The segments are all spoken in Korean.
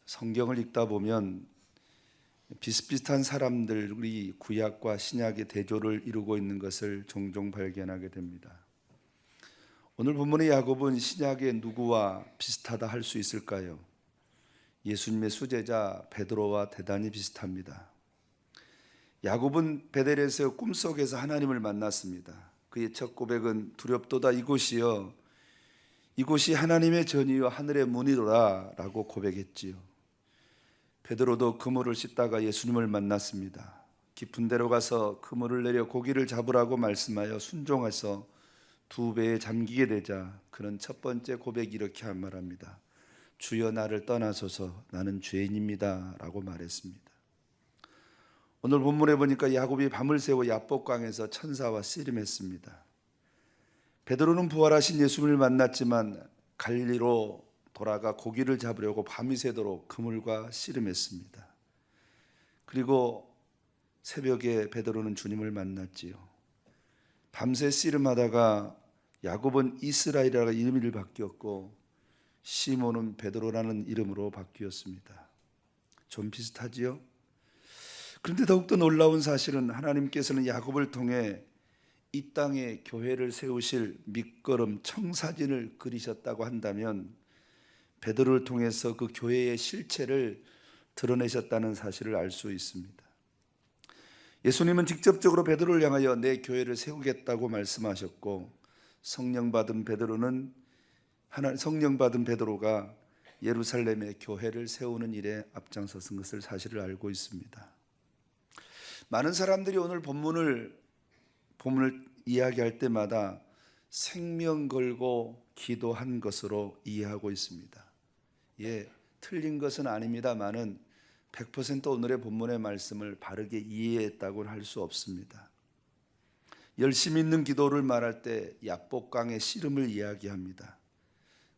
성경을 읽다 보면 비슷비슷한 사람들이 구약과 신약의 대조를 이루고 있는 것을 종종 발견하게 됩니다. 오늘 본문의 야곱은 신약의 누구와 비슷하다 할 수 있을까요? 예수님의 수제자 베드로와 대단히 비슷합니다. 야곱은 베델에서 꿈속에서 하나님을 만났습니다. 그의 첫 고백은 두렵도다 이곳이여 이곳이 하나님의 전이요 하늘의 문이로라 라고 고백했지요. 베드로도 그물을 씻다가 예수님을 만났습니다. 깊은 데로 가서 그물을 내려 고기를 잡으라고 말씀하여 순종해서 2배에 잠기게 되자 그는 첫 번째 고백이 이렇게 말합니다. 주여 나를 떠나소서 나는 죄인입니다 라고 말했습니다. 오늘 본문에 보니까 야곱이 밤을 새워 야복강에서 천사와 씨름했습니다. 베드로는 부활하신 예수님을 만났지만 갈릴리로 돌아가 고기를 잡으려고 밤이 새도록 그물과 씨름했습니다. 그리고 새벽에 베드로는 주님을 만났지요. 밤새 씨름하다가 야곱은 이스라엘이라는 이름이 바뀌었고 시몬은 베드로라는 이름으로 바뀌었습니다. 좀 비슷하지요? 그런데 더욱더 놀라운 사실은 하나님께서는 야곱을 통해 이 땅에 교회를 세우실 밑거름 청사진을 그리셨다고 한다면 베드로를 통해서 그 교회의 실체를 드러내셨다는 사실을 알 수 있습니다. 예수님은 직접적으로 베드로를 향하여 내 교회를 세우겠다고 말씀하셨고 성령 받은 베드로가 예루살렘의 교회를 세우는 일에 앞장서선 것을 사실을 알고 있습니다. 많은 사람들이 오늘 본문을 이야기할 때마다 생명 걸고 기도한 것으로 이해하고 있습니다. 틀린 것은 아닙니다만은 100% 오늘의 본문의 말씀을 바르게 이해했다고는 할 수 없습니다. 열심 있는 기도를 말할 때 야복강의 씨름을 이야기합니다.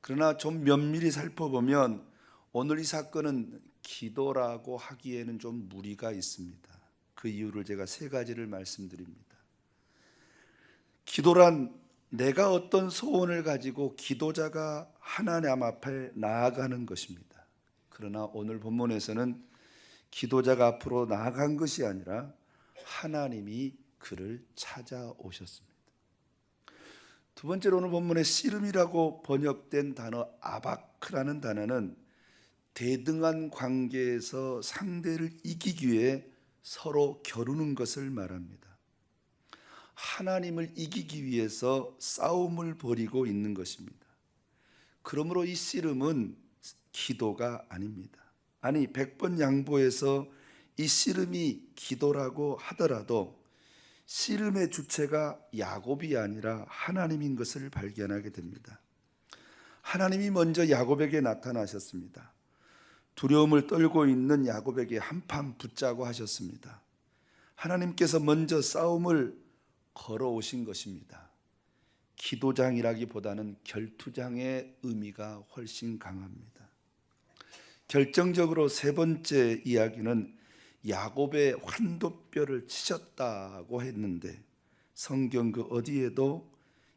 그러나 좀 면밀히 살펴보면 오늘 이 사건은 기도라고 하기에는 좀 무리가 있습니다. 그 이유를 제가 3가지를 말씀드립니다. 기도란 내가 어떤 소원을 가지고 기도자가 하나님 앞에 나아가는 것입니다. 그러나 오늘 본문에서는 기도자가 앞으로 나아간 것이 아니라 하나님이 그를 찾아오셨습니다. 두 번째로 오늘 본문에 씨름이라고 번역된 단어 아바크라는 단어는 대등한 관계에서 상대를 이기기 위해 서로 겨루는 것을 말합니다. 하나님을 이기기 위해서 싸움을 벌이고 있는 것입니다. 그러므로 이 씨름은 기도가 아닙니다. 아니 100번 양보해서 이 씨름이 기도라고 하더라도 씨름의 주체가 야곱이 아니라 하나님인 것을 발견하게 됩니다. 하나님이 먼저 야곱에게 나타나셨습니다. 두려움을 떨고 있는 야곱에게 한판 붙자고 하셨습니다. 하나님께서 먼저 싸움을 걸어오신 것입니다. 기도장이라기보다는 결투장의 의미가 훨씬 강합니다. 결정적으로 3번째 이야기는 야곱의 환도뼈를 치셨다고 했는데 성경 그 어디에도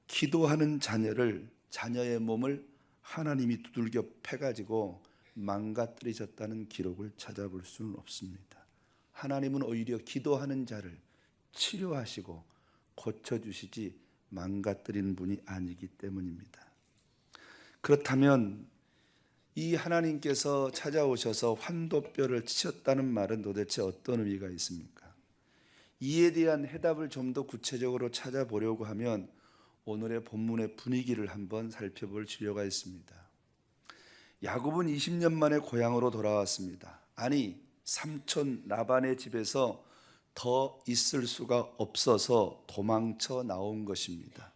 기도하는 자녀의 몸을 하나님이 두들겨 패가지고 망가뜨리셨다는 기록을 찾아볼 수는 없습니다. 하나님은 오히려 기도하는 자를 치료하시고 고쳐주시지 망가뜨리는 분이 아니기 때문입니다. 그렇다면 이 하나님께서 찾아오셔서 환도뼈를 치셨다는 말은 도대체 어떤 의미가 있습니까? 이에 대한 해답을 좀 더 구체적으로 찾아보려고 하면 오늘의 본문의 분위기를 한번 살펴볼 필요가 있습니다. 야곱은 20년 만에 고향으로 돌아왔습니다. 아니 삼촌 라반의 집에서 더 있을 수가 없어서 도망쳐 나온 것입니다.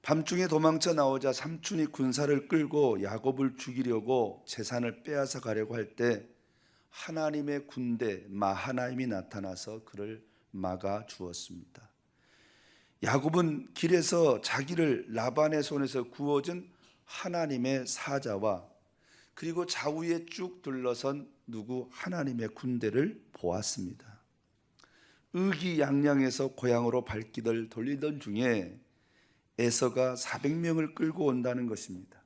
밤중에 도망쳐 나오자 삼촌이 군사를 끌고 야곱을 죽이려고 재산을 빼앗아 가려고 할 때 하나님의 군대 마하나임이 나타나서 그를 막아 주었습니다. 야곱은 길에서 자기를 라반의 손에서 구워준 하나님의 사자와 그리고 좌우에 쭉 둘러선 하나님의 군대를 보았습니다. 의기양양해서 고향으로 발길을 돌리던 중에 에서가 400명을 끌고 온다는 것입니다.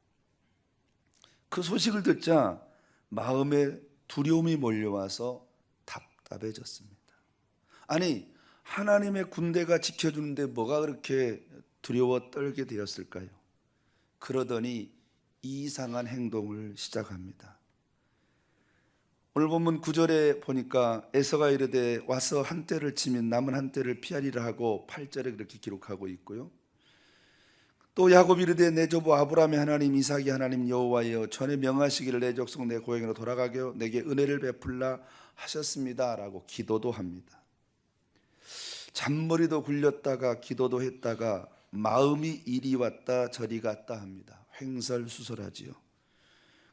그 소식을 듣자 마음에 두려움이 몰려와서 답답해졌습니다. 아니, 하나님의 군대가 지켜주는데 뭐가 그렇게 두려워 떨게 되었을까요? 그러더니 이상한 행동을 시작합니다. 오늘 본문 9절에 보니까 에서가 이르되 와서 한 떼를 치면 남은 한 떼를 피하리라 하고 8절에 그렇게 기록하고 있고요. 또 야곱이 이르되 내 조부 아브라함의 하나님 이삭의 하나님 여호와여 전에 명하시기를 내 족속 내 고향으로 돌아가게 하여 내게 은혜를 베풀라 하셨습니다 라고 기도도 합니다. 잔머리도 굴렸다가 기도도 했다가 마음이 이리 왔다 저리 갔다 합니다. 횡설수설하지요.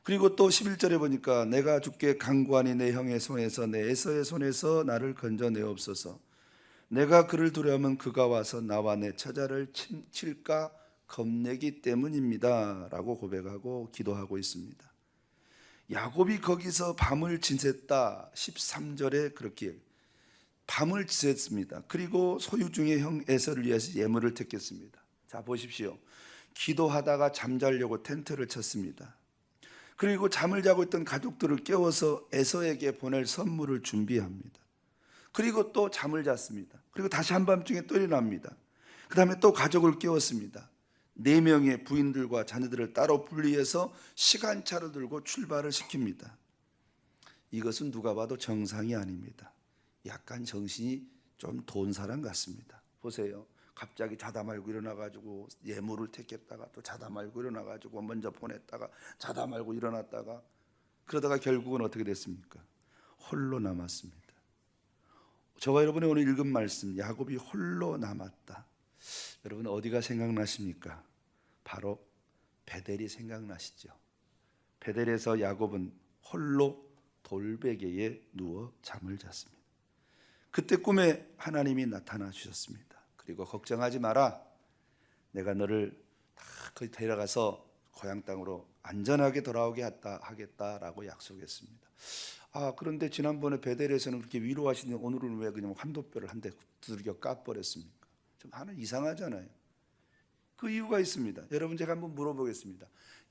그리고 또 11절에 보니까 내가 주께 간구하니 내 형의 손에서 내 에서의 손에서 나를 건져내옵소서. 내가 그를 두려워하면 그가 와서 나와 내 처자를 칠까 겁내기 때문입니다 라고 고백하고 기도하고 있습니다. 야곱이 거기서 밤을 지냈다 13절에 그렇게 밤을 지냈습니다. 그리고 소유 중에 형 에서를 위해서 예물을 택했습니다. 자 보십시오. 기도하다가 잠자려고 텐트를 쳤습니다. 그리고 잠을 자고 있던 가족들을 깨워서 에서에게 보낼 선물을 준비합니다. 그리고 또 잠을 잤습니다. 그리고 다시 한밤중에 또 일어납니다. 그 다음에 또 가족을 깨웠습니다. 4명의 부인들과 자녀들을 따로 분리해서 시간차를 들고 출발을 시킵니다. 이것은 누가 봐도 정상이 아닙니다. 약간 정신이 좀 돈 사람 같습니다. 보세요. 갑자기 자다 말고 일어나가지고 예물을 택했다가 또 자다 말고 일어나가지고 먼저 보냈다가 자다 말고 일어났다가 그러다가 결국은 어떻게 됐습니까? 홀로 남았습니다. 저와 여러분이 오늘 읽은 말씀 야곱이 홀로 남았다. 여러분 어디가 생각나십니까? 바로 베델이 생각나시죠. 베델에서 야곱은 홀로 돌베개에 누워 잠을 잤습니다. 그때 꿈에 하나님이 나타나 주셨습니다. 그리고 걱정하지 마라. 내가 너를 다 거기 데려가서 고향 땅으로 안전하게 돌아오게 하겠다라고 약속했습니다. 그런데 지난번에 베델에서는 그렇게 위로하시는 오늘은 왜 그냥 환도뼈를 한 대 두들겨 까버렸습니까? 좀 하나 이상하잖아요. 그 이유가 있습니다. 여러분 제가 한번 물어보겠습니다.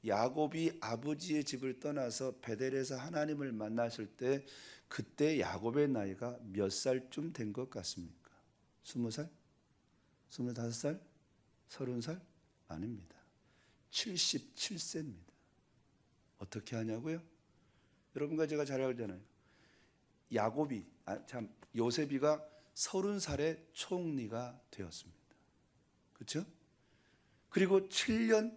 야곱이 아버지의 집을 떠나서 베델에서 하나님을 만났을 때 그때 야곱의 나이가 몇 살쯤 된 것 같습니까? 20살? 25살? 30살? 아닙니다. 77세입니다. 어떻게 하냐고요? 여러분과 제가 잘 알잖아요. 요셉이가 30살에 총리가 되었습니다. 그렇죠? 그리고 7년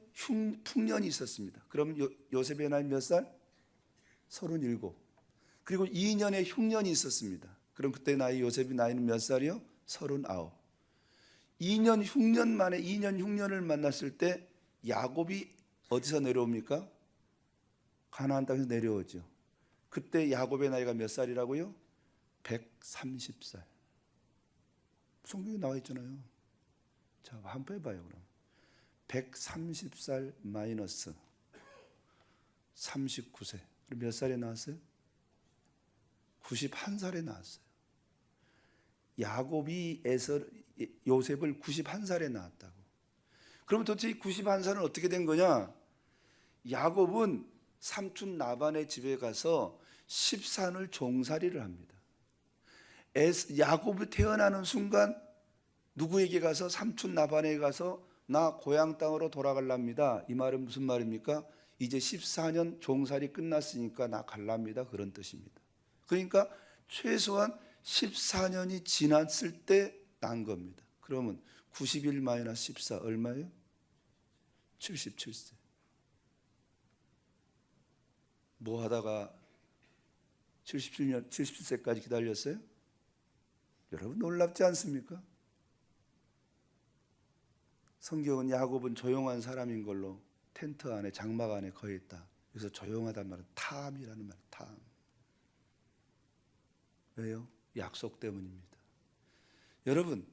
풍년이 있었습니다. 그러면 요셉의 나이 몇 살? 37. 그리고 2년의 흉년이 있었습니다. 그럼 그때 요셉의 나이는 몇 살이요? 39. 2년 흉년 만에 2년 흉년을 만났을 때 야곱이 어디서 내려옵니까? 가나안 땅에서 내려오죠. 그때 야곱의 나이가 몇 살이라고요? 130살. 성경에 나와 있잖아요. 자, 한번 해봐요. 그럼 130살 마이너스 39세. 그럼 몇 살에 나왔어요? 91살에 나왔어요. 야곱이 요셉을 91살에 낳았다고. 그럼 도대체 이 91살은 어떻게 된 거냐? 야곱은 삼촌 라반의 집에 가서 14년을 종살이를 합니다. 야곱이 태어나는 순간 누구에게 가서 삼촌 라반에게 가서 나 고향 땅으로 돌아갈랍니다. 이 말은 무슨 말입니까? 이제 14년 종살이 끝났으니까 나 갈랍니다. 그런 뜻입니다. 그러니까 최소한 14년이 지났을 때 난 겁니다. 그러면 91 마이너스 14 얼마예요? 77세. 뭐 하다가 77세까지 기다렸어요? 여러분 놀랍지 않습니까? 성경은 야곱은 조용한 사람인 걸로 텐트 안에 장막 안에 거했다. 그래서 조용하단 말은 탐이라는 말, 탐. 왜요? 약속 때문입니다. 여러분,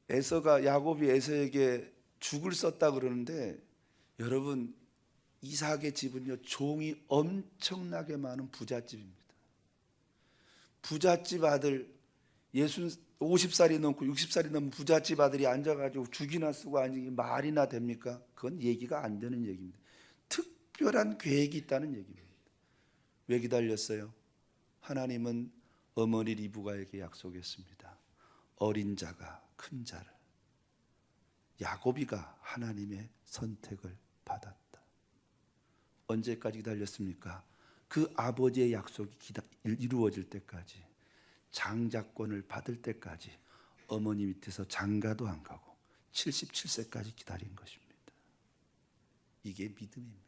야곱이 에서에게 죽을 썼다 그러는데 여러분 이삭의 집은요 종이 엄청나게 많은 부잣집입니다. 부잣집 아들 50살이 넘고 60살이 넘은 부잣집 아들이 앉아가지고 죽이나 쓰고 앉은 게 말이나 됩니까? 그건 얘기가 안 되는 얘기입니다. 특별한 계획이 있다는 얘기입니다. 왜 기다렸어요? 하나님은 어머니 리브가에게 약속했습니다. 어린 자가 큰 자를. 야곱이가 하나님의 선택을 받았다. 언제까지 기다렸습니까? 그 아버지의 약속이 이루어질 때까지, 장자권을 받을 때까지 어머니 밑에서 장가도 안 가고 77세까지 기다린 것입니다. 이게 믿음입니다.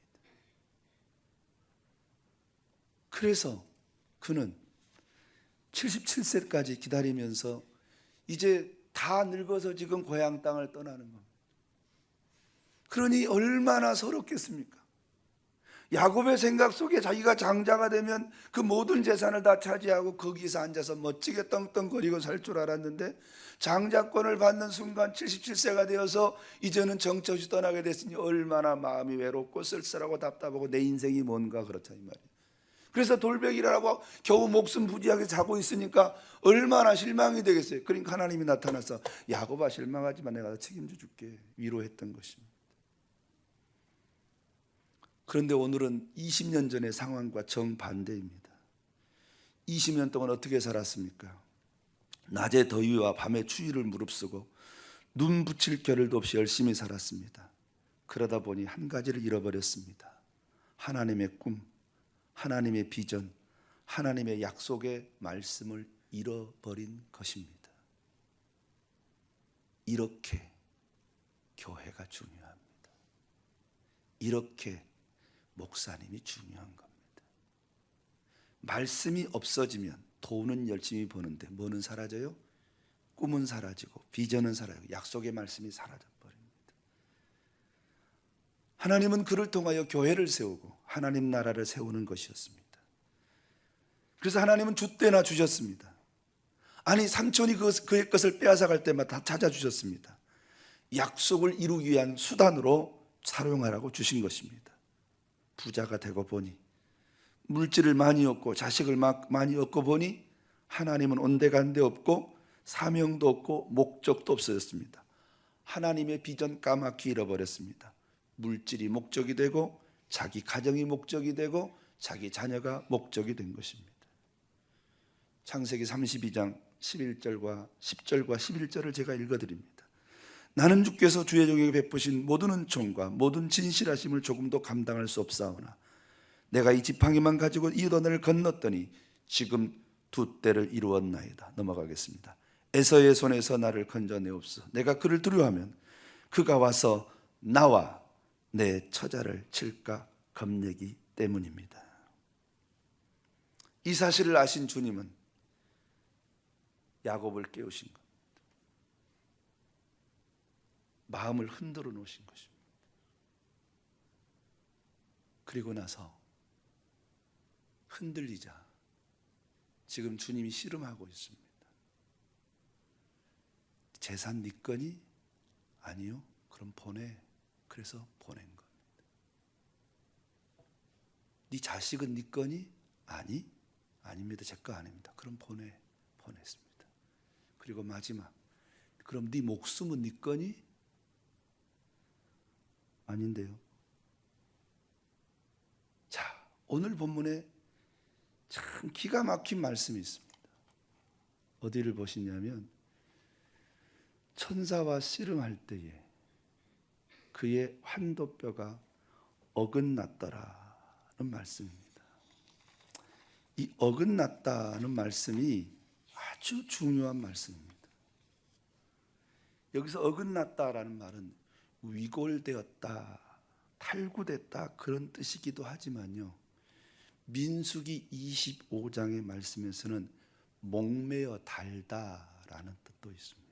그래서 그는 77세까지 기다리면서 이제 다 늙어서 지금 고향 땅을 떠나는 겁니다. 그러니 얼마나 서럽겠습니까? 야곱의 생각 속에 자기가 장자가 되면 그 모든 재산을 다 차지하고 거기서 앉아서 멋지게 떵떵거리고 살 줄 알았는데, 장자권을 받는 순간 77세가 되어서 이제는 정처없이 떠나게 됐으니 얼마나 마음이 외롭고 쓸쓸하고 답답하고 내 인생이 뭔가 그렇다 이 말이에요. 그래서 돌베개라고 겨우 목숨 부지하게 자고 있으니까 얼마나 실망이 되겠어요. 그러니까 하나님이 나타나서 야곱아 실망하지만 내가 책임져 줄게 위로했던 것입니다. 그런데 오늘은 20년 전의 상황과 정반대입니다. 20년 동안 어떻게 살았습니까? 낮에 더위와 밤에 추위를 무릅쓰고 눈 붙일 겨를도 없이 열심히 살았습니다. 그러다 보니 한 가지를 잃어버렸습니다. 하나님의 꿈, 하나님의 비전, 하나님의 약속의 말씀을 잃어버린 것입니다. 이렇게 교회가 중요합니다. 이렇게 목사님이 중요한 겁니다. 말씀이 없어지면 돈은 열심히 버는데 뭐는 사라져요? 꿈은 사라지고 비전은 사라지고 약속의 말씀이 사라져버립니다. 하나님은 그를 통하여 교회를 세우고 하나님 나라를 세우는 것이었습니다. 그래서 하나님은 줏대나 주셨습니다. 아니 삼촌이 그의 것을 빼앗아갈 때마다 찾아주셨습니다. 약속을 이루기 위한 수단으로 사용하라고 주신 것입니다. 부자가 되고 보니, 물질을 많이 얻고 자식을 많이 얻고 보니 하나님은 온데간데 없고 사명도 없고 목적도 없어졌습니다. 하나님의 비전 까맣게 잃어버렸습니다. 물질이 목적이 되고 자기 가정이 목적이 되고 자기 자녀가 목적이 된 것입니다. 창세기 32장 11절과 10절과 11절을 제가 읽어드립니다. 나는 주께서 주의 종에게 베푸신 모든 은총과 모든 진실하심을 조금도 감당할 수 없사오나 내가 이 지팡이만 가지고 이 요단을 건넜더니 지금 두 때를 이루었나이다. 넘어가겠습니다. 에서의 손에서 나를 건져내옵소. 내가 그를 두려워하면 그가 와서 나와 내 처자를 칠까 겁내기 때문입니다. 이 사실을 아신 주님은 야곱을 깨우신 겁니다. 마음을 흔들어 놓으신 것입니다. 그리고 나서 흔들리자 지금 주님이 씨름하고 있습니다. 재산 네 거니? 아니요. 그럼 보내. 그래서 보낸 겁니다. 네 자식은 네 거니? 아니? 아닙니다. 제 거 아닙니다. 그럼 보냈습니다. 그리고 마지막, 그럼 네 목숨은 네 거니? 아닌데요. 자, 오늘 본문에 참 기가 막힌 말씀이 있습니다. 어디를 보시냐면 천사와 씨름할 때에 그의 환도뼈가 어긋났더라는 말씀입니다. 이 어긋났다는 말씀이 아주 중요한 말씀입니다. 여기서 어긋났다라는 말은 위골되었다, 탈구됐다 그런 뜻이기도 하지만요, 민수기 25장의 말씀에서는 목매어 달다라는 뜻도 있습니다.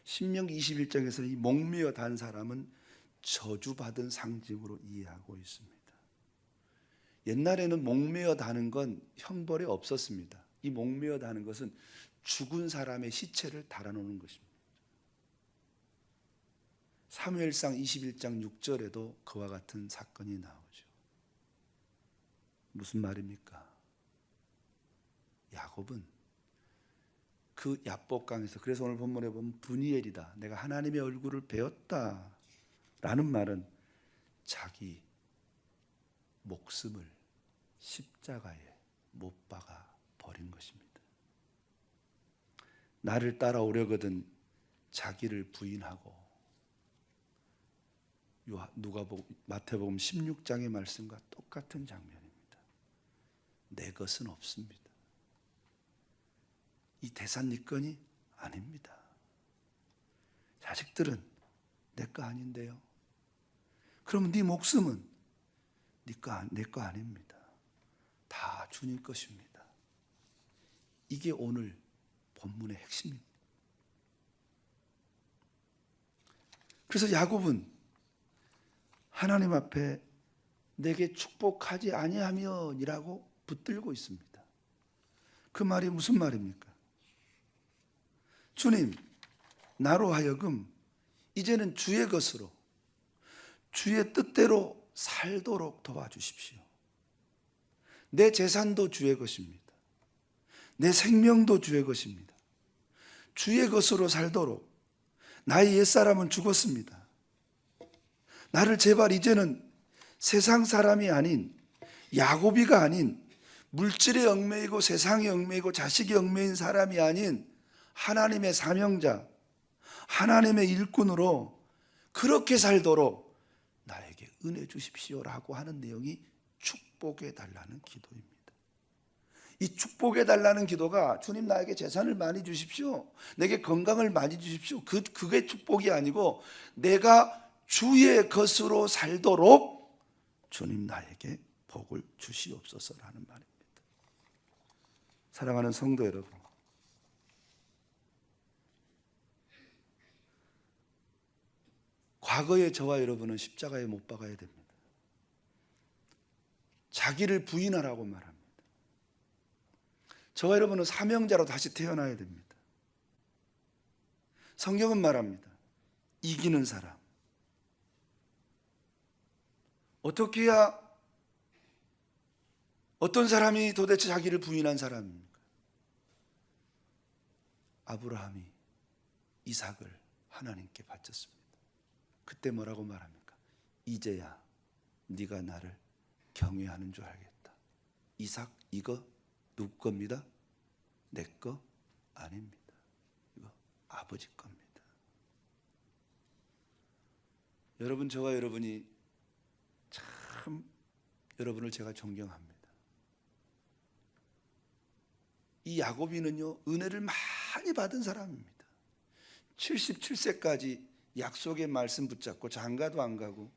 신명기 21장에서는 이 목매어 단 사람은 저주받은 상징으로 이해하고 있습니다. 옛날에는 목매어 다는 건 형벌에 없었습니다. 이 목매어 다는 것은 죽은 사람의 시체를 달아놓는 것입니다. 사무엘상 21장 6절에도 그와 같은 사건이 나오죠. 무슨 말입니까? 야곱은 그 야복강에서, 그래서 오늘 본문에 보면 브니엘이다, 내가 하나님의 얼굴을 배웠다 라는 말은 자기 목숨을 십자가에 못 박아 버린 것입니다. 나를 따라오려거든 자기를 부인하고, 마태복음 16장의 말씀과 똑같은 장면입니다. 내 것은 없습니다. 이 대산 네 건이 아닙니다. 자식들은 내 거 아닌데요. 그러면 네 목숨은 내 거 아닙니다. 다 주님 것입니다. 이게 오늘 본문의 핵심입니다. 그래서 야곱은 하나님 앞에 내게 축복하지 아니하면이라고 붙들고 있습니다. 그 말이 무슨 말입니까? 주님, 나로 하여금 이제는 주의 것으로, 주의 뜻대로 살도록 도와주십시오. 내 재산도 주의 것입니다. 내 생명도 주의 것입니다. 주의 것으로 살도록. 나의 옛사람은 죽었습니다. 나를 제발 이제는 세상 사람이 아닌, 야곱이가 아닌, 물질에 얽매이고 세상에 얽매이고 자식에 얽매인 사람이 아닌 하나님의 사명자, 하나님의 일꾼으로 그렇게 살도록 나에게 은혜 주십시오라고 하는 내용이 축복해 달라는 기도입니다. 이 축복해 달라는 기도가 주님 나에게 재산을 많이 주십시오, 내게 건강을 많이 주십시오, 그게 축복이 아니고 내가 주의 것으로 살도록 주님 나에게 복을 주시옵소서라는 말입니다. 사랑하는 성도 여러분, 과거의 저와 여러분은 십자가에 못 박아야 됩니다. 자기를 부인하라고 말합니다. 저와 여러분은 사명자로 다시 태어나야 됩니다. 성경은 말합니다. 이기는 사람. 어떻게 해야, 어떤 사람이 도대체 자기를 부인한 사람입니까? 아브라함이 이삭을 하나님께 바쳤습니다. 그때 뭐라고 말합니까? 이제야 네가 나를 경외하는 줄 알겠다. 이삭, 이거 누구 겁니다? 내 거 아닙니다. 이거 아버지 겁니다. 여러분, 저와 여러분이 참 여러분을 제가 존경합니다. 이 야곱이는요, 은혜를 많이 받은 사람입니다. 77세까지 약속의 말씀 붙잡고 장가도 안 가고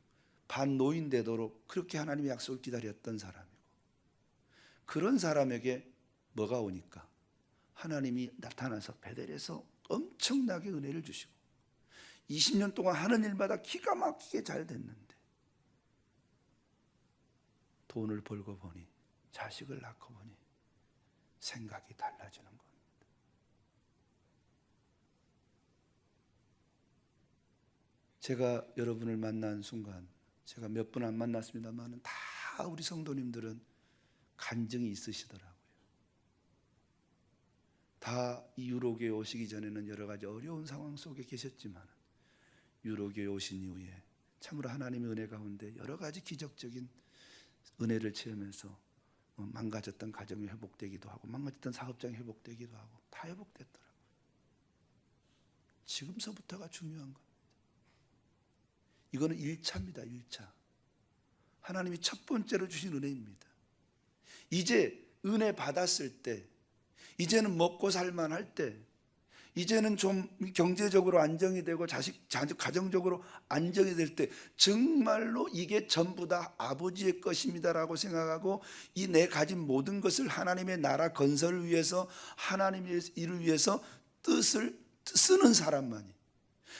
반노인 되도록 그렇게 하나님의 약속을 기다렸던 사람이고, 그런 사람에게 뭐가 오니까 하나님이 나타나서 베델에서 엄청나게 은혜를 주시고 20년 동안 하는 일마다 기가 막히게 잘 됐는데 돈을 벌고 보니, 자식을 낳고 보니 생각이 달라지는 겁니다. 제가 여러분을 만난 순간, 제가 몇 분 안 만났습니다만 다 우리 성도님들은 간증이 있으시더라고요. 다 이 유로교에 오시기 전에는 여러 가지 어려운 상황 속에 계셨지만 유로교에 오신 이후에 참으로 하나님의 은혜 가운데 여러 가지 기적적인 은혜를 체험해서 망가졌던 가정이 회복되기도 하고 망가졌던 사업장이 회복되기도 하고 다 회복됐더라고요. 지금서부터가 중요한 겁니다. 이거는 1차입니다. 1차. 하나님이 첫 번째로 주신 은혜입니다. 이제 은혜 받았을 때, 이제는 먹고 살만할 때, 이제는 좀 경제적으로 안정이 되고 가정적으로 안정이 될 때 정말로 이게 전부 다 아버지의 것입니다라고 생각하고 이 내 가진 모든 것을 하나님의 나라 건설을 위해서, 하나님의 일을 위해서 뜻을 쓰는 사람만이,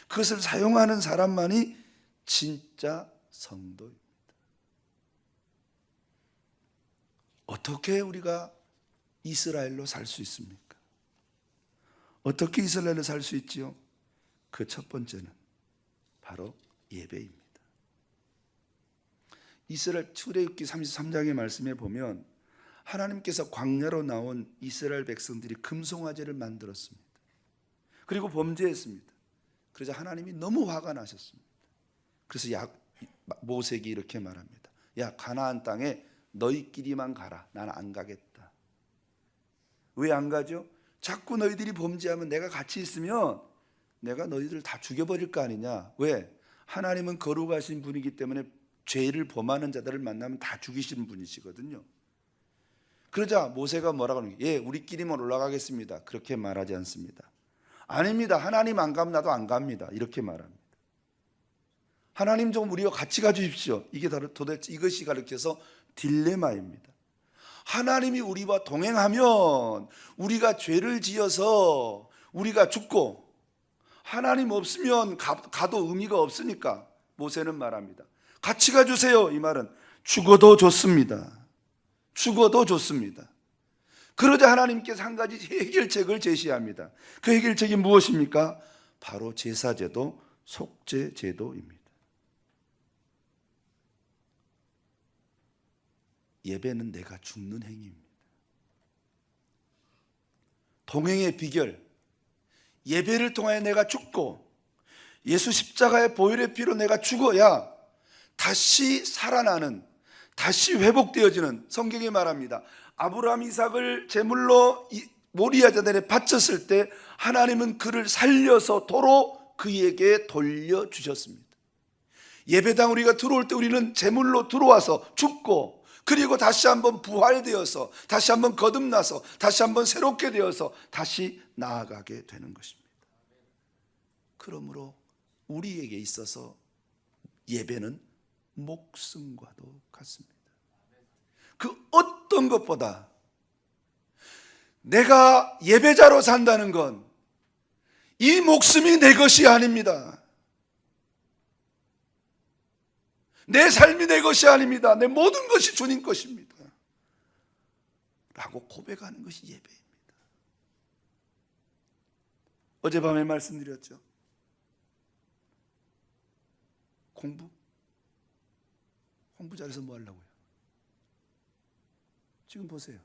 그것을 사용하는 사람만이 진짜 성도입니다. 어떻게 우리가 이스라엘로 살 수 있습니까? 어떻게 이스라엘로 살 수 있지요? 그 첫 번째는 바로 예배입니다. 이스라엘 출애굽기 33장의 말씀에 보면 하나님께서 광야로 나온 이스라엘 백성들이 금송아지를 만들었습니다. 그리고 범죄했습니다. 그래서 하나님이 너무 화가 나셨습니다. 그래서 모색이 이렇게 말합니다. 야, 가나안 땅에 너희끼리만 가라. 나는 안 가겠다. 왜 안 가죠? 자꾸 너희들이 범죄하면 내가 같이 있으면 내가 너희들 다 죽여버릴 거 아니냐. 왜? 하나님은 거룩하신 분이기 때문에 죄를 범하는 자들을 만나면 다 죽이시는 분이시거든요. 그러자 모세가 뭐라고 하는 거예요? 예, 우리끼리만 올라가겠습니다. 그렇게 말하지 않습니다. 아닙니다. 하나님 안 가면 나도 안 갑니다. 이렇게 말합니다. 하나님 좀 우리와 같이 가주십시오. 이게 도대체 이것이 가르쳐서 딜레마입니다. 하나님이 우리와 동행하면 우리가 죄를 지어서 우리가 죽고, 하나님 없으면 가도 의미가 없으니까 모세는 말합니다. 같이 가주세요. 이 말은 죽어도 좋습니다. 죽어도 좋습니다. 그러자 하나님께서 한 가지 해결책을 제시합니다. 그 해결책이 무엇입니까? 바로 제사제도, 속죄제도입니다. 예배는 내가 죽는 행위입니다. 동행의 비결, 예배를 통하여 내가 죽고 예수 십자가의 보혈의 피로 내가 죽어야 다시 살아나는, 다시 회복되어지는, 성경이 말합니다. 아브라함 이삭을 제물로 모리아 자단에 바쳤을 때 하나님은 그를 살려서 도로 그에게 돌려주셨습니다. 예배당 우리가 들어올 때 우리는 제물로 들어와서 죽고, 그리고 다시 한번 부활되어서, 다시 한번 거듭나서, 다시 한번 새롭게 되어서 다시 나아가게 되는 것입니다. 그러므로 우리에게 있어서 예배는 목숨과도 같습니다. 그 어떤 것보다 내가 예배자로 산다는 건 이 목숨이 내 것이 아닙니다. 내 삶이 내 것이 아닙니다. 내 모든 것이 주님 것입니다. 라고 고백하는 것이 예배입니다. 어젯밤에 말씀드렸죠. 공부 잘해서 뭐 하려고요? 지금 보세요.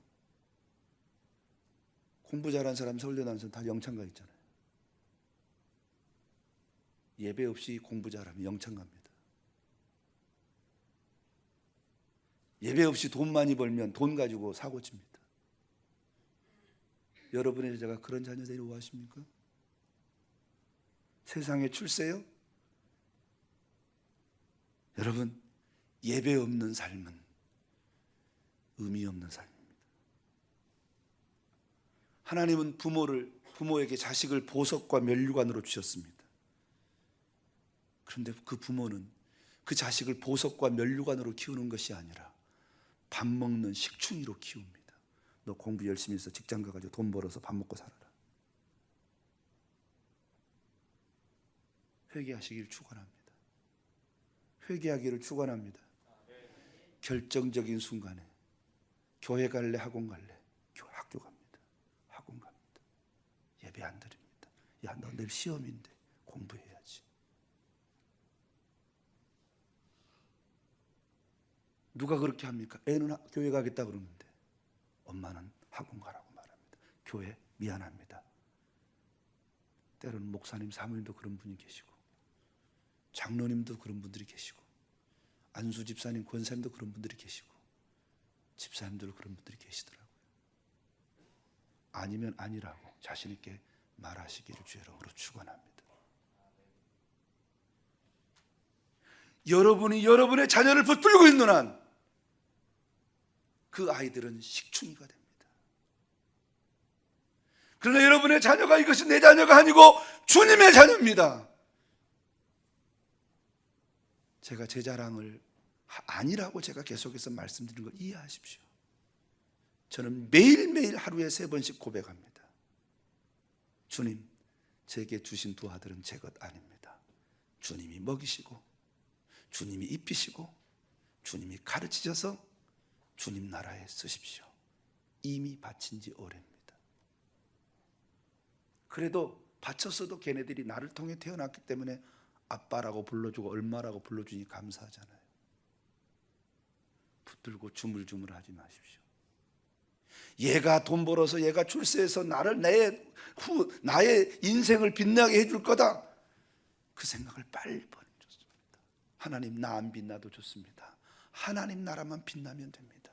공부 잘한 사람, 서울대 나온 사람 다 영창가 있잖아요. 예배 없이 공부 잘하면 영창 갑니다. 예배 없이 돈 많이 벌면 돈 가지고 사고 칩니다. 여러분의 제자가 그런 자녀들이 원하십니까? 세상에 출세요? 여러분, 예배 없는 삶은 의미 없는 삶입니다. 하나님은 부모에게 자식을 보석과 면류관으로 주셨습니다. 그런데 그 부모는 그 자식을 보석과 면류관으로 키우는 것이 아니라 밥 먹는 식충이로 키웁니다. 너 공부 열심히 해서 직장 가가지고 돈 벌어서 밥 먹고 살아라. 회개하시기를 축원합니다. 회개하기를 축원합니다. 결정적인 순간에 교회 갈래, 학원 갈래? 학교 갑니다. 학원 갑니다. 예배 안 드립니다. 야, 너 내일 시험인데 공부해야지. 누가 그렇게 합니까? 애는 교회 가겠다 그러는데 엄마는 학원 가라고 말합니다. 교회 미안합니다. 때로는 목사님, 사모님도 그런 분이 계시고, 장로님도 그런 분들이 계시고, 안수 집사님, 권사님도 그런 분들이 계시고, 집사님들 그런 분들이 계시더라고요. 아니면 아니라고 자신 있게 말하시기를 주의 이름으로 축원합니다. 여러분이 여러분의 자녀를 붙들고 있는 한 그 아이들은 식충이가 됩니다. 그러나 여러분의 자녀가 이것이 내 자녀가 아니고 주님의 자녀입니다. 제가 제 자랑을 아니라고 제가 계속해서 말씀드리는 걸 이해하십시오. 저는 매일매일 하루에 3번씩 고백합니다. 주님, 제게 주신 두 아들은 제 것 아닙니다. 주님이 먹이시고, 주님이 입히시고, 주님이 가르치셔서 주님 나라에 쓰십시오. 이미 바친 지 오래입니다. 그래도 바쳤어도 걔네들이 나를 통해 태어났기 때문에 아빠라고 불러주고 엄마라고 불러주니 감사하잖아요. 붙들고 주물주물하지 마십시오. 얘가 돈 벌어서, 얘가 출세해서 나의 인생을 빛나게 해줄 거다, 그 생각을 빨리 버리면 좋습니다. 하나님 나 안 빛나도 좋습니다. 하나님 나라만 빛나면 됩니다.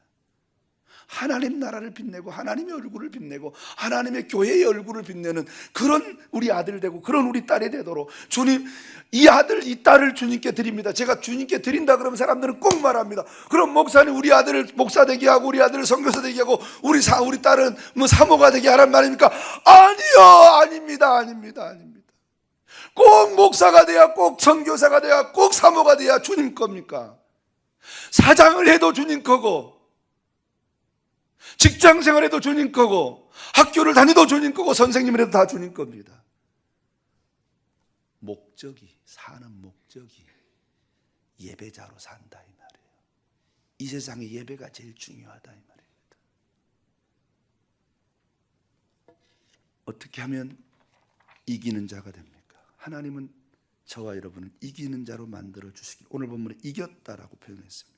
하나님 나라를 빛내고 하나님의 얼굴을 빛내고 하나님의 교회의 얼굴을 빛내는 그런 우리 아들 되고 그런 우리 딸이 되도록 주님, 이 아들 이 딸을 주님께 드립니다. 제가 주님께 드린다 그러면 사람들은 꼭 말합니다. 그럼 목사님 우리 아들을 목사 되게 하고 우리 아들을 선교사 되게 하고 우리 딸은 뭐 사모가 되게 하란 말입니까? 아니요, 아닙니다, 아닙니다, 아닙니다. 꼭 목사가 돼야, 꼭 선교사가 돼야, 꼭 사모가 돼야 주님 겁니까? 사장을 해도 주님 거고, 직장 생활해도 주님 거고, 학교를 다니도 주님 거고, 선생님을 해도 다 주님 겁니다. 목적이, 사는 목적이 예배자로 산다 이 말이에요. 이 세상에 예배가 제일 중요하다 이 말입니다. 어떻게 하면 이기는 자가 됩니까? 하나님은 저와 여러분을 이기는 자로 만들어 주시길, 오늘 본문에 이겼다라고 표현했습니다.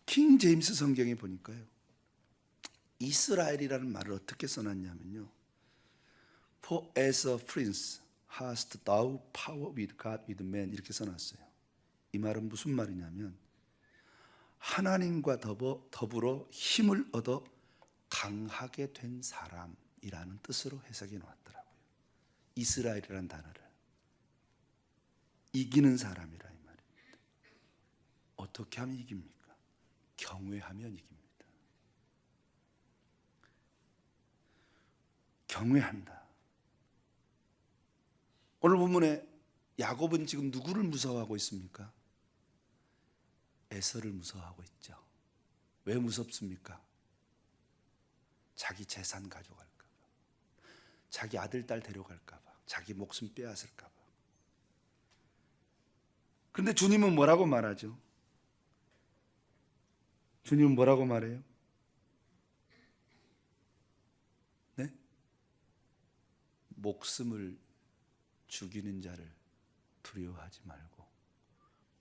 킹 제임스 성경에 보니까요, 이스라엘이라는 말을 어떻게 써놨냐면요, For as a prince hast thou power with God with man, 이렇게 써놨어요. 이 말은 무슨 말이냐면 하나님과 더불어 힘을 얻어 강하게 된 사람이라는 뜻으로 해석해 놓았더라고요. 이스라엘이라는 단어를 이기는 사람이라 이 말입니다. 어떻게 하면 이깁니까? 경외하면 이깁니다. 경외한다. 오늘 본문에 야곱은 지금 누구를 무서워하고 있습니까? 에서를 무서워하고 있죠. 왜 무섭습니까? 자기 재산 가져갈까 봐, 자기 아들 딸 데려갈까 봐, 자기 목숨 빼앗을까 봐. 그런데 주님은 뭐라고 말하죠? 주님은 뭐라고 말해요? 네? 목숨을 죽이는 자를 두려워하지 말고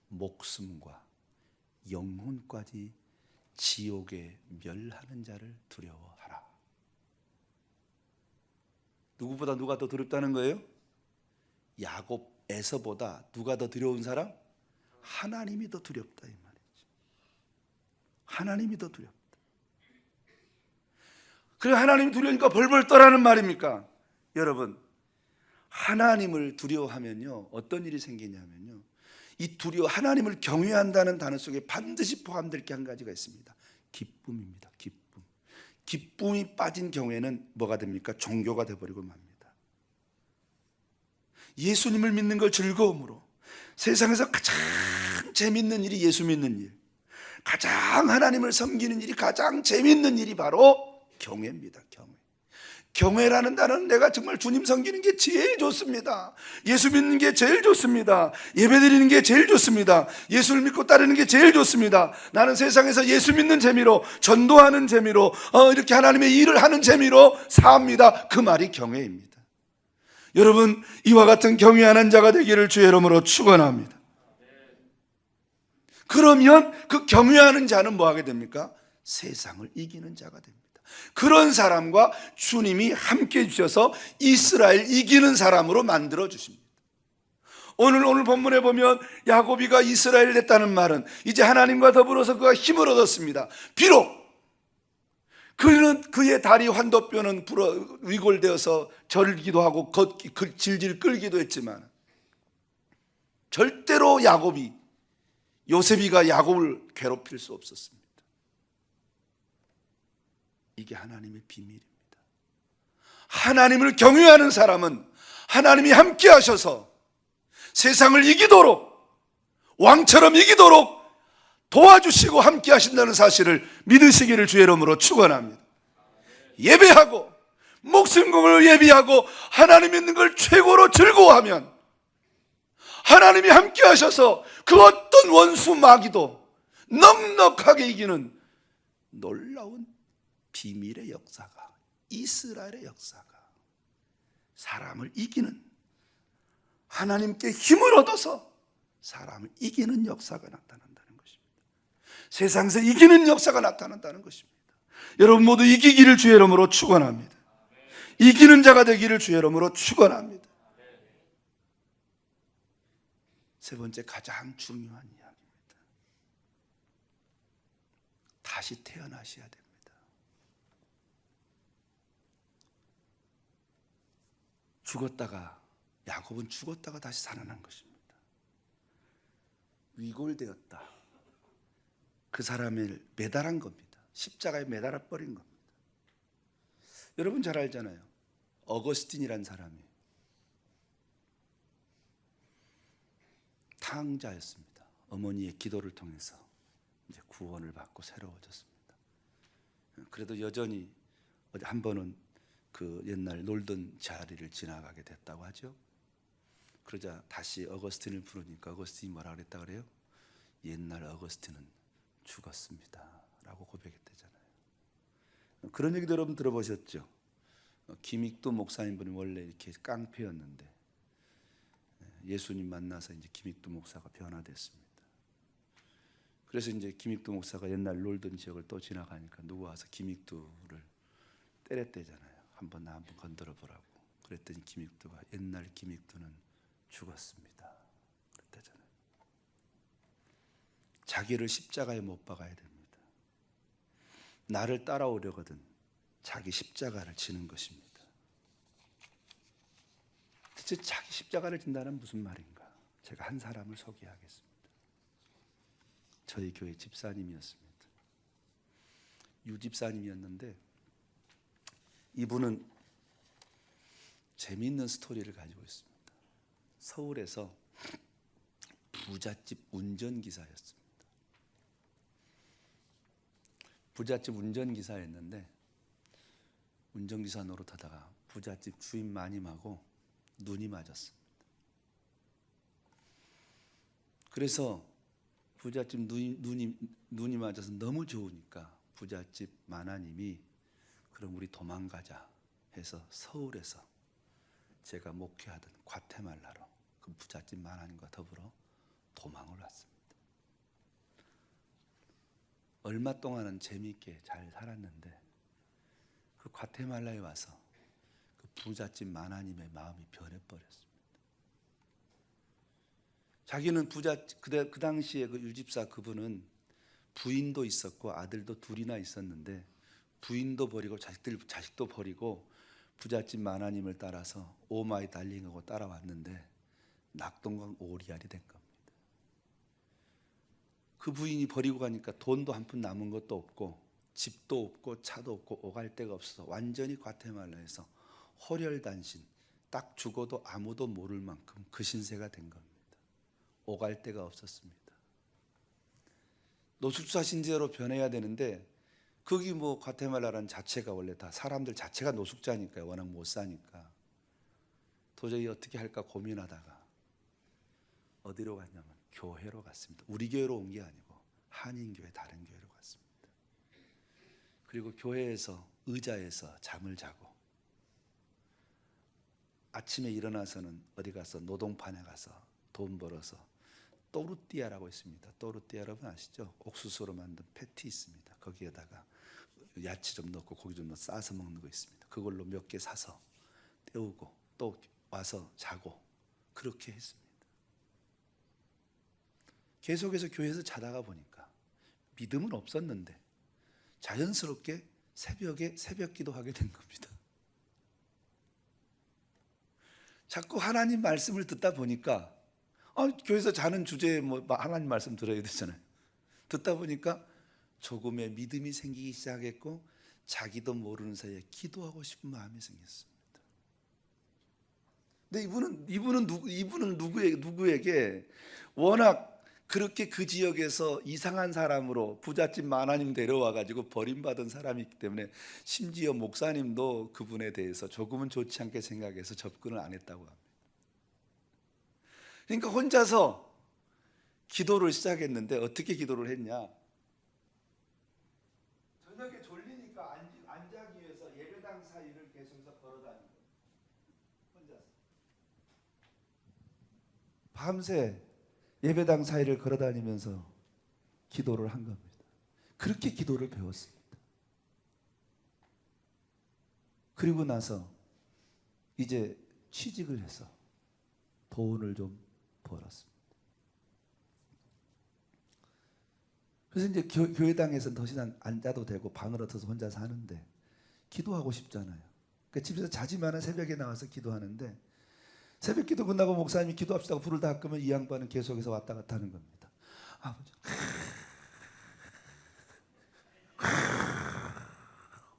목숨과 영혼까지 지옥에 멸하는 자를 두려워하라. 누구보다 누가 더 두렵다는 거예요? 야곱, 에서보다 누가 더 두려운 사람? 하나님이 더 두렵다 이 말이죠. 하나님이 더 두렵다. 그래, 하나님이 두려우니까 벌벌 떠라는 말입니까? 여러분, 하나님을 두려워하면요, 어떤 일이 생기냐면요, 이 하나님을 경외한다는 단어 속에 반드시 포함될 게 한 가지가 있습니다. 기쁨입니다. 기쁨. 기쁨이 빠진 경우에는 뭐가 됩니까? 종교가 되어버리고 맙니다. 예수님을 믿는 걸 즐거움으로, 세상에서 가장 재밌는 일이 예수 믿는 일, 가장 하나님을 섬기는 일이, 가장 재밌는 일이 바로 경외입니다. 경외라는 단어는 내가 정말 주님 섬기는 게 제일 좋습니다. 예수 믿는 게 제일 좋습니다. 예배 드리는 게 제일 좋습니다. 예수를 믿고 따르는 게 제일 좋습니다. 나는 세상에서 예수 믿는 재미로, 전도하는 재미로, 이렇게 하나님의 일을 하는 재미로 삽니다. 그 말이 경외입니다. 여러분, 이와 같은 경외하는 자가 되기를 주의 이름으로 축원합니다. 그러면 그 경외하는 자는 뭐 하게 됩니까? 세상을 이기는 자가 됩니다. 그런 사람과 주님이 함께 해주셔서 이스라엘 이기는 사람으로 만들어 주십니다. 오늘 본문에 보면 야곱이가 이스라엘 됐다는 말은 이제 하나님과 더불어서 그가 힘을 얻었습니다. 비록 그의 다리 환도뼈는 위골되어서 절기도 하고 질질 끌기도 했지만 절대로 요셉이가 야곱을 괴롭힐 수 없었습니다. 이게 하나님의 비밀입니다. 하나님을 경외하는 사람은 하나님이 함께 하셔서 세상을 이기도록, 왕처럼 이기도록 도와주시고 함께 하신다는 사실을 믿으시기를 주의 이름으로 축원합니다. 예배하고 목숨 공을 예비하고 하나님 있는 걸 최고로 즐거워하면 하나님이 함께 하셔서 그 어떤 원수 마귀도 넉넉하게 이기는 놀라운 비밀의 역사가, 이스라엘의 역사가, 사람을 이기는, 하나님께 힘을 얻어서 사람을 이기는 역사가 나타난다는 것입니다. 세상에서 이기는 역사가 나타난다는 것입니다. 여러분 모두 이기기를 주의 이름으로 축원합니다. 이기는 자가 되기를 주의 이름으로 축원합니다. 세 번째, 가장 중요한 이야기입니다. 다시 태어나셔야 됩니다. 야곱은 죽었다가 다시 살아난 것입니다. 위골되었다. 그 사람을 매달은 겁니다. 십자가에 매달아 버린 겁니다. 여러분 잘 알잖아요. 어거스틴이란 사람이 탕자였습니다. 어머니의 기도를 통해서 이제 구원을 받고 새로워졌습니다. 그래도 여전히 한 번은 그 옛날 놀던 자리를 지나가게 됐다고 하죠. 그러자 다시 어거스틴을 부르니까 어거스틴이 뭐라 그랬다 그래요? 옛날 어거스틴은 죽었습니다 라고 고백했대잖아요. 그런 얘기도 여러분 들어보셨죠? 김익두 목사님분이 원래 이렇게 깡패였는데 예수님 만나서 이제 김익두 목사가 변화됐습니다. 그래서 이제 김익두 목사가 옛날 놀던 지역을 또 지나가니까 누구 와서 김익두를 때렸대잖아요. 한번 나 한번 건드려 보라고. 그랬더니 김익두가 옛날 김익두는 죽었습니다 그랬대잖아요. 자기를 십자가에 못 박아야 됩니다. 나를 따라오려거든 자기 십자가를 지는 것입니다. 대체 자기 십자가를 진다는 무슨 말인가? 제가 한 사람을 소개하겠습니다. 저희 교회 집사님이었습니다. 유 집사님이었는데 이분은 재미있는 스토리를 가지고 있습니다. 서울에서 부잣집 운전기사였습니다. 부잣집 운전기사였는데 운전기사 노릇하다가 부잣집 주인 마님하고 눈이 맞았습니다. 그래서 부잣집 눈이 맞아서 너무 좋으니까 부잣집 마나님이 그럼 우리 도망가자 해서 서울에서 제가 목회하던 과테말라로 그 부잣집 마나님과 더불어 도망을 왔습니다. 얼마 동안은 재미있게 잘 살았는데 그 과테말라에 와서 그 부잣집 마나님의 마음이 변해버렸습니다. 자기는 그 당시에 그 유집사 그분은 부인도 있었고 아들도 둘이나 있었는데 부인도 버리고 자식도 버리고 부잣집 마나님을 따라서 오마이 달링하고 따라왔는데 낙동강 오리알이 된 겁니다. 그 부인이 버리고 가니까 돈도 한 푼 남은 것도 없고 집도 없고 차도 없고 오갈 데가 없어서 완전히 과테말라에서 호렬단신, 딱 죽어도 아무도 모를 만큼 그 신세가 된 겁니다. 오갈 데가 없었습니다. 노숙자 신세로 변해야 되는데 거기 뭐 과테말라라는 자체가 원래 다 사람들 자체가 노숙자니까요. 워낙 못 사니까 도저히 어떻게 할까 고민하다가 어디로 갔냐면 교회로 갔습니다. 우리 교회로 온 게 아니고 한인교회 다른 교회로 갔습니다. 그리고 교회에서 의자에서 잠을 자고 아침에 일어나서는 어디 가서 노동판에 가서 돈 벌어서 또르띠아라고 있습니다. 또르띠아 여러분 아시죠? 옥수수로 만든 패티 있습니다. 거기에다가 야채 좀 넣고 고기 좀 넣어 싸서 먹는 거 있습니다. 그걸로 몇 개 사서 때우고 또 와서 자고 그렇게 했습니다. 계속해서 교회에서 자다가 보니까 믿음은 없었는데 자연스럽게 새벽에 새벽 기도하게 된 겁니다. 자꾸 하나님 말씀을 듣다 보니까 교회에서 자는 주제에 뭐 하나님 말씀 들어야 되잖아요. 듣다 보니까 조금의 믿음이 생기기 시작했고 자기도 모르는 사이에 기도하고 싶은 마음이 생겼습니다. 근데 이분은 누구에게 워낙 그렇게 그 지역에서 이상한 사람으로 부잣집 마나님 데려와 가지고 버림받은 사람이기 때문에 심지어 목사님도 그분에 대해서 조금은 좋지 않게 생각해서 접근을 안 했다고 합니다. 그러니까 혼자서 기도를 시작했는데 어떻게 기도를 했냐? 저녁에 졸리니까 앉아기 위해서 예배당 사이를 계속해서 걸어다니고 혼자서 밤새 예배당 사이를 걸어다니면서 기도를 한 겁니다. 그렇게 기도를 배웠습니다. 그리고 나서 이제 취직을 해서 돈을 좀 벌었습니다. 그래서 이제 교회당에서는 더 이상 안 자도 되고 방을 얻어서 혼자 사는데 기도하고 싶잖아요. 그러니까 집에서 자지만은 새벽에 나와서 기도하는데, 새벽 기도 끝나고 목사님이 기도합시다고 불을 다 끄면 이 양반은 계속해서 왔다 갔다 하는 겁니다. 아버지,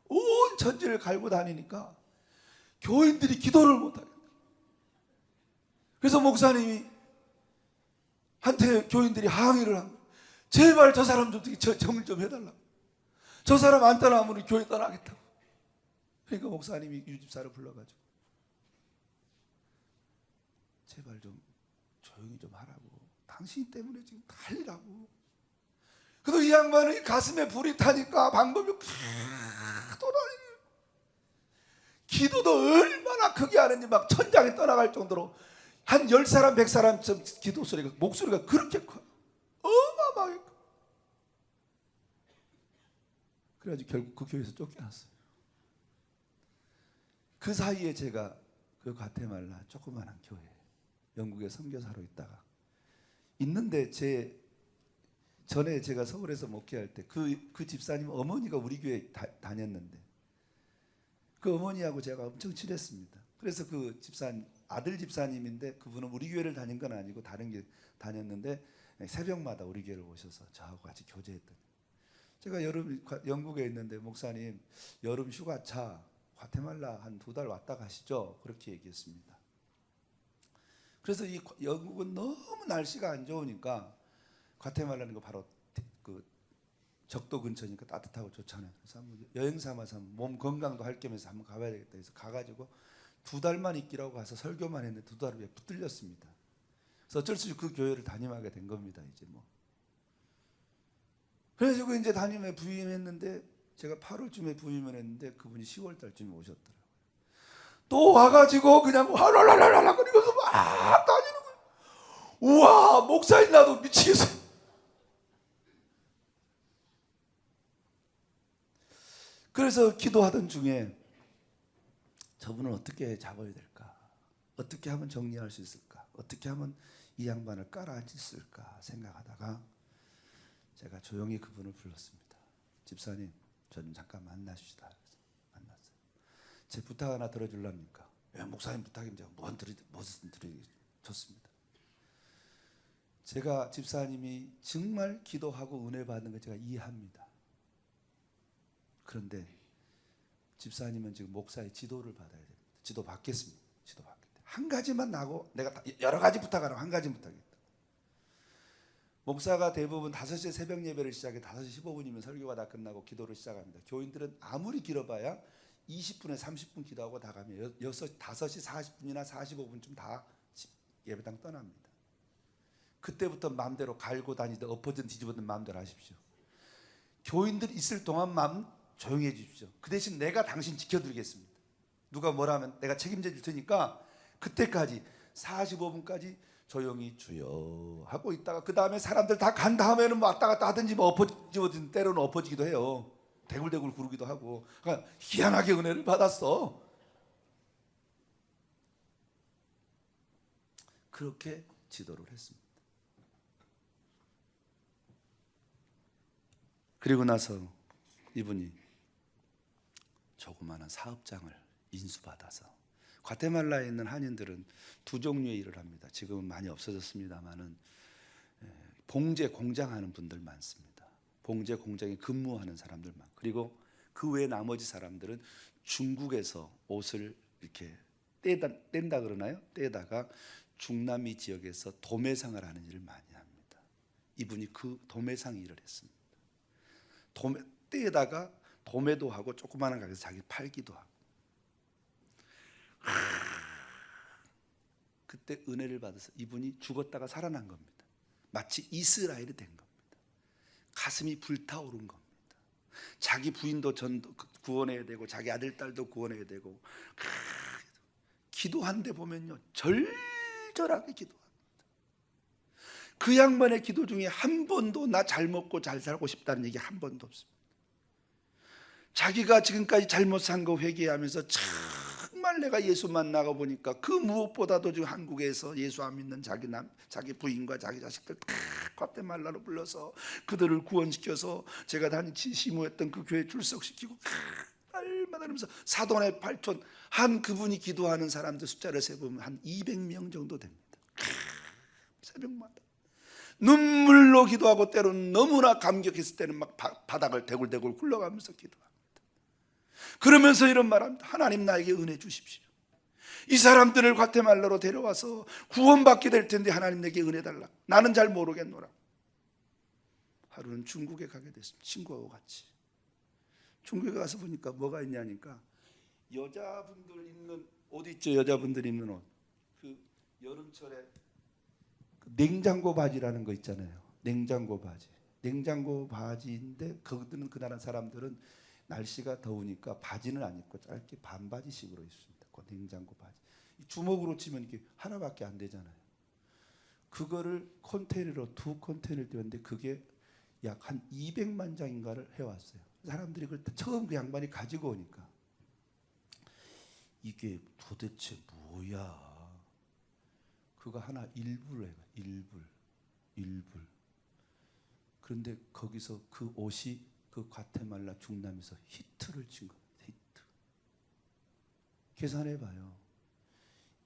온 천지를 갈고 다니니까 교인들이 기도를 못하겠다. 그래서 목사님이 한테 교인들이 항의를 한 거예요. 제발 저 사람 좀 정을 좀 해달라고. 저 사람 안 떠나면 우리 교회 떠나겠다고. 그러니까 목사님이 유집사를 불러가지고 제발 좀 조용히 좀 하라고. 당신 때문에 지금 난리라고. 그래도 이 양반은 가슴에 불이 타니까 방법이 돌아다니는. 기도도 얼마나 크게 하는지 막 천장에 떠나갈 정도로 한 10사람 100사람 기도 소리가, 목소리가 그렇게 커요. 어마어마하게 커요. 그래가지고 결국 그 교회에서 쫓겨났어요. 그 사이에 제가 그 과테말라 조그마한 교회 영국에 선교사로 있다가 있는데, 전에 제가 서울에서 목회할 때 그 집사님 어머니가 우리 교회 다녔는데 그 어머니하고 제가 엄청 친했습니다. 그래서 그 집사님, 아들 집사님인데 그분은 우리 교회를 다닌 건 아니고 다른 게 다녔는데 새벽마다 우리 교회를 오셔서 저하고 같이 교제했더니, 제가 여름 영국에 있는데 목사님 여름 휴가차 과테말라 한 2달 왔다 가시죠, 그렇게 얘기했습니다. 그래서 이 영국은 너무 날씨가 안 좋으니까 과테말라는 거 바로 그 적도 근처니까 따뜻하고 좋잖아요. 그래서 한번 여행 삼아서 몸 건강도 할 겸해서 한번 가봐야 되겠다 해서 가가지고 2달만 있기라고 가서 설교만 했는데 2달 후에 붙들렸습니다. 그래서 어쩔 수 없이 그 교회를 담임하게 된 겁니다. 이제 뭐 그래가지고 이제 담임에 부임했는데, 제가 8월쯤에 부임을 했는데 그분이 10월달쯤에 오셨더라고요. 또 와가지고 그냥 화랄랄랄랄 그리고서 막 다니는 거예요. 우와, 목사님 나도 미치겠어요. 그래서 기도하던 중에 저분을 어떻게 잡아야 될까? 어떻게 하면 정리할 수 있을까? 어떻게 하면 이 양반을 깔아앉힐 수 있을까 생각하다가 제가 조용히 그분을 불렀습니다. 집사님, 저는 잠깐 만나시다. 그래서 만났어요. 제 부탁 하나 들어줄랍니까? 목사님 부탁이면 제가 무엇을 드리기 좋습니다. 제가 집사님이 정말 기도하고 은혜 받는 걸 제가 이해합니다. 그런데 집사님은 지금 목사의 지도를 받아야 됩니다. 지도 받겠습니다. 지도 받겠다. 한 가지만 나고, 내가 여러 가지 부탁하라고 한 가지 부탁했다. 목사가 대부분 5시에 새벽 예배를 시작해 5시 15분이면 설교가 다 끝나고 기도를 시작합니다. 교인들은 아무리 길어봐야 20분에 30분 기도하고 다 가면 5시 40분이나 45분쯤 다 예배당 떠납니다. 그때부터 마음대로 갈고 다니든 엎어진 뒤집어든 마음대로 하십시오. 교인들 있을 동안 마음 조용히 해 주십시오. 그 대신 내가 당신 지켜드리겠습니다. 누가 뭐라 하면 내가 책임져 줄 테니까 그때까지 45분까지 조용히 주여 하고 있다가 그 다음에 사람들 다 간 다음에는 왔다 갔다 하든지 뭐 엎어지든 때로는 엎어지기도 해요. 대굴대굴 구르기도 하고. 그러니까 희한하게 은혜를 받았어. 그렇게 지도를 했습니다. 그리고 나서 이분이 조그마한 사업장을 인수받아서, 과테말라에 있는 한인들은 2종류의 일을 합니다. 지금은 많이 없어졌습니다만은 봉제 공장 하는 분들 많습니다. 봉제 공장에 근무하는 사람들 많고, 그리고 그 외 나머지 사람들은 중국에서 옷을 이렇게 뗀다 그러나요? 떼다가 중남미 지역에서 도매상을 하는 일을 많이 합니다. 이분이 그 도매상 일을 했습니다. 떼다가 도매도 하고 조그마한 가게에서 자기 팔기도 하고. 그때 은혜를 받아서 이분이 죽었다가 살아난 겁니다. 마치 이스라엘이 된 겁니다. 가슴이 불타오른 겁니다. 자기 부인도 구원해야 되고 자기 아들 딸도 구원해야 되고, 기도한데 보면요 절절하게 기도합니다. 그 양반의 기도 중에 한 번도 나 잘 먹고 잘 살고 싶다는 얘기 한 번도 없습니다. 자기가 지금까지 잘못 산 거 회개하면서 정말 정말 내가 예수 만나가 보니까 그 무엇보다도 지금 한국에서 예수 안 믿는 자기 부인과 자기 자식들 다 과테말라로 불러서 그들을 구원시켜서 제가 단지 심호했던 그 교회 출석시키고 날마다 하면서 사돈의 8촌 한 그분이 기도하는 사람들 숫자를 세보면 한 200명 정도 됩니다. 새벽마다 눈물로 기도하고 때로는 너무나 감격했을 때는 막 바닥을 대굴대굴 굴러가면서 기도합니다. 그러면서 이런 말합니다. 하나님 나에게 은혜 주십시오. 이 사람들을 과테말라로 데려와서 구원받게 될 텐데 하나님 내게 은혜 달라. 나는 잘 모르겠노라. 하루는 중국에 가게 됐습니다. 친구하고 같이. 중국에 가서 보니까 뭐가 있냐니까 여자분들 입는 옷 있죠. 여자분들 입는 옷. 그 여름철에 그 냉장고 바지라는 거 있잖아요. 냉장고 바지. 냉장고 바지인데 거기는 그 나라 사람들은 날씨가 더우니까 바지는 안 입고 짧게 반바지식으로 입습니다. 그 냉장고 바지. 주먹으로 치면 이렇게 하나밖에 안 되잖아요. 그거를 컨테이너로 2컨테이너를 띄웠는데 그게 약 한 200만 장인가를 해왔어요. 사람들이 그걸 처음 그 양반이 가지고 오니까 이게 도대체 뭐야? 그거 하나 1불. 그런데 거기서 그 옷이 그 과테말라 중남에서 히트를 친 겁니다. 히트. 계산해 봐요.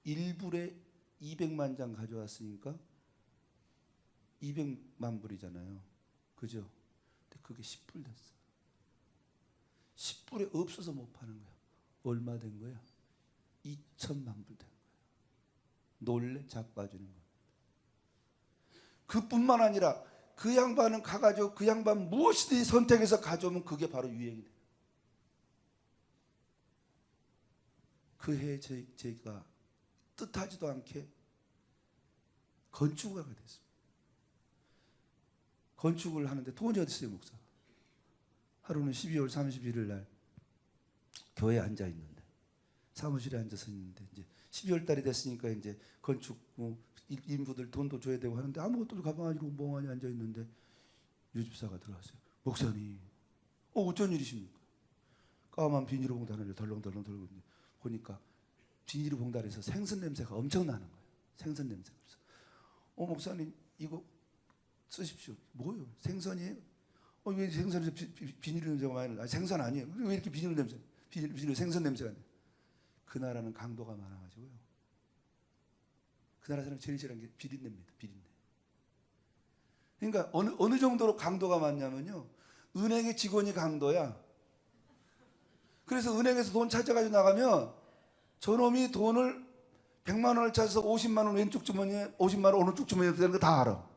1불에 200만 장 가져왔으니까 200만 불이잖아요. 그죠? 근데 그게 10불 됐어. 10불에 없어서 못 파는 거야. 얼마 된 거야? 2천만 불 된 거야. 놀래 자빠지는 거야. 그뿐만 아니라 그 양반은 가가지고 그 양반 무엇이든지 선택해서 가져오면 그게 바로 유행이 돼요. 그 해에 제가 뜻하지도 않게 건축을 하게 됐습니다. 건축을 하는데 돈이 어디 있어요, 목사? 하루는 12월 31일 날 교회에 앉아 있는데 사무실에 앉아서 있는데 이제 12월 달이 됐으니까 이제 건축 인부들 돈도 줘야 되고 하는데 아무것도 가방 안으로 멍하니 앉아 있는데 유집사가 들어왔어요. 목사님, 어쩐 일이십니까? 까만 비닐봉지 하나를 덜렁덜렁 들고 보니까 비닐봉다리에서 생선 냄새가 엄청 나는 거예요. 생선 냄새가. 그래서 목사님 이거 쓰십시오. 뭐요? 생선이에요? 왜 생선에서 비닐 냄새가 많이 나요? 생선 아니에요. 왜 이렇게 비닐 냄새? 비닐 생선 냄새가 나요? 그 나라는 강도가 많아가지고요. 그 나라 사람 제일 싫어하는 게 비린내입니다. 비린내. 그러니까 어느 정도로 강도가 많냐면요. 은행의 직원이 강도야. 그래서 은행에서 돈 찾아가지고 나가면 저놈이 돈을 100만 원을 찾아서 50만 원 왼쪽 주머니에 50만 원 오른쪽 주머니에 되는 거 다 알아.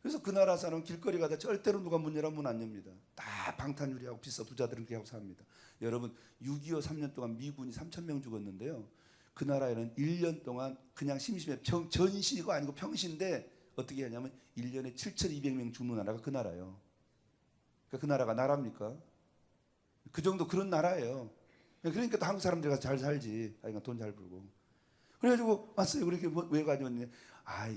그래서 그 나라 사람 길거리 가다 절대로 누가 문 열어 문 안 엽니다. 다 방탄유리하고 비싸 부자들은 그렇게 하고 삽니다. 여러분 6.25 3년 동안 미군이 3,000명 죽었는데요. 그 나라에는 1년 동안 그냥 심심해 전시가 아니고 평시인데 어떻게 하냐면 1년에 7,200명 죽는 나라가 그 나라예요. 그러니까 그 나라가 나라입니까? 그 정도 그런 나라예요. 그러니까 또 한국 사람들 가서 잘 살지. 그러니까 돈 잘 벌고. 그래가지고 왔어요. 그렇게 왜 가져왔냐?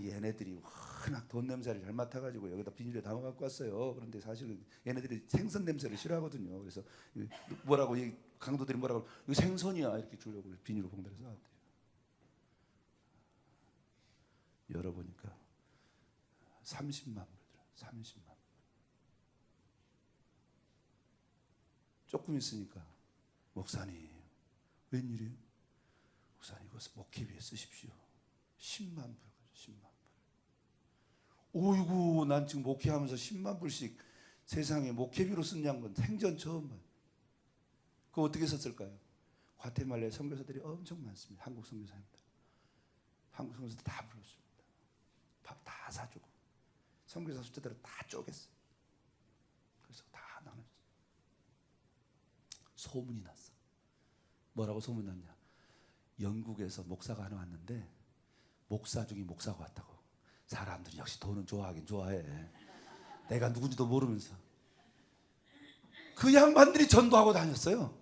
얘네들이 워낙 돈 냄새를 잘 맡아가지고 여기다 비닐에 담아갖고 왔어요. 그런데 사실은 얘네들이 생선 냄새를 싫어하거든요. 그래서 뭐라고 강도들이 뭐라고 이거 생선이야 이렇게 주려고 비닐로 봉다리 싸왔대요. 열어보니까 30만 불. 30만 불. 조금 있으니까 목사님 웬일이에요? 목사님 이거 목회비에 쓰십시오. 10만 불. 10만 불. 오이구 난 지금 목회하면서 10만 불씩 세상에 목회비로 쓴 양반 생전 처음 봐요. 그거 어떻게 썼을까요? 과테말라의 선교사들이 엄청 많습니다. 한국 선교사입니다. 한국 선교사들 다 불렀습니다. 밥 다 사주고 선교사 숫자대로 다 쪼갰어요. 그래서 다 나눠줬어요. 소문이 났어. 뭐라고 소문이 났냐? 영국에서 목사가 하나 왔는데 목사 중에 목사가 왔다고. 사람들이 역시 돈은 좋아하긴 좋아해. 내가 누군지도 모르면서. 그 양반들이 전도하고 다녔어요.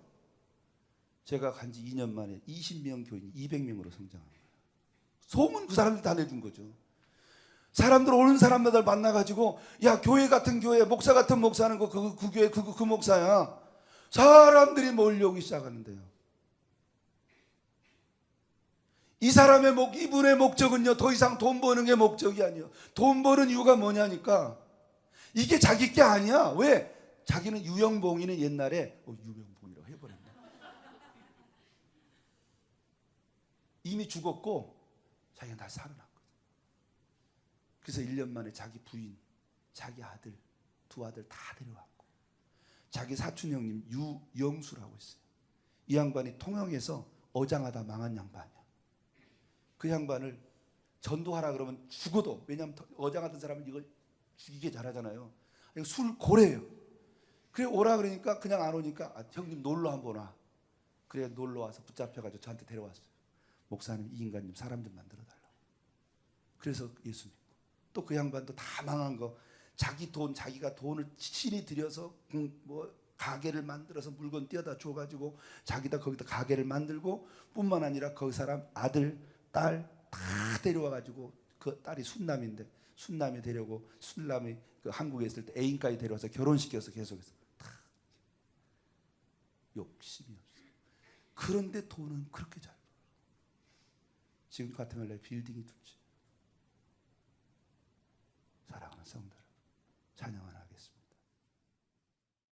제가 간 지 2년 만에 20명 교인 200명으로 성장한 거예요. 소문 그 사람들 다 내준 거죠. 사람들 오는 사람마다 만나가지고 야 교회 같은 교회 목사 같은 목사 하는 거 그 교회 그 목사야. 사람들이 몰려오기 시작하는데요. 이 사람의 이분의 목적은요, 더 이상 돈 버는 게 목적이 아니에요. 돈 버는 이유가 뭐냐니까, 이게 자기 게 아니야. 왜? 자기는 유영봉이는 옛날에 유영봉이라고 해버렸네. 이미 죽었고 자기가 다 살아났거든. 그래서 1년 만에 자기 부인, 자기 아들, 두 아들 다 데려왔고, 자기 사촌 형님 유영수라고 있어요. 이 양반이 통영에서 어장하다 망한 양반이야. 그 양반을 전도하라 그러면 죽어도, 왜냐하면 어장하던 사람은 이걸 죽이게 잘하잖아요. 술 고래예요. 그래 오라 그러니까 그냥 안 오니까, 형님 놀러 한번 와. 그래 놀러 와서 붙잡혀가지고 저한테 데려왔어요. 목사님, 이 인간 좀 사람 좀 만들어 달라고. 그래서 예수 믿고. 또 그 양반도 다 망한 거, 자기 돈, 자기가 돈을 친히 들여서 가게를 만들어서 물건 띄어다 줘가지고 자기다 거기다 가게를 만들고, 뿐만 아니라 거기 사람 아들, 딸 다 데려와가지고, 그 딸이 순남인데 순남이 데려오고, 순남이 그 한국에 있을 때 애인까지 데려와서 결혼시켜서 계속해서 다 욕심이 없어요. 그런데 돈은 그렇게 잘 벌어요. 지금 같은 날 빌딩이 둘째. 사랑하는 성도 여러분, 찬양하는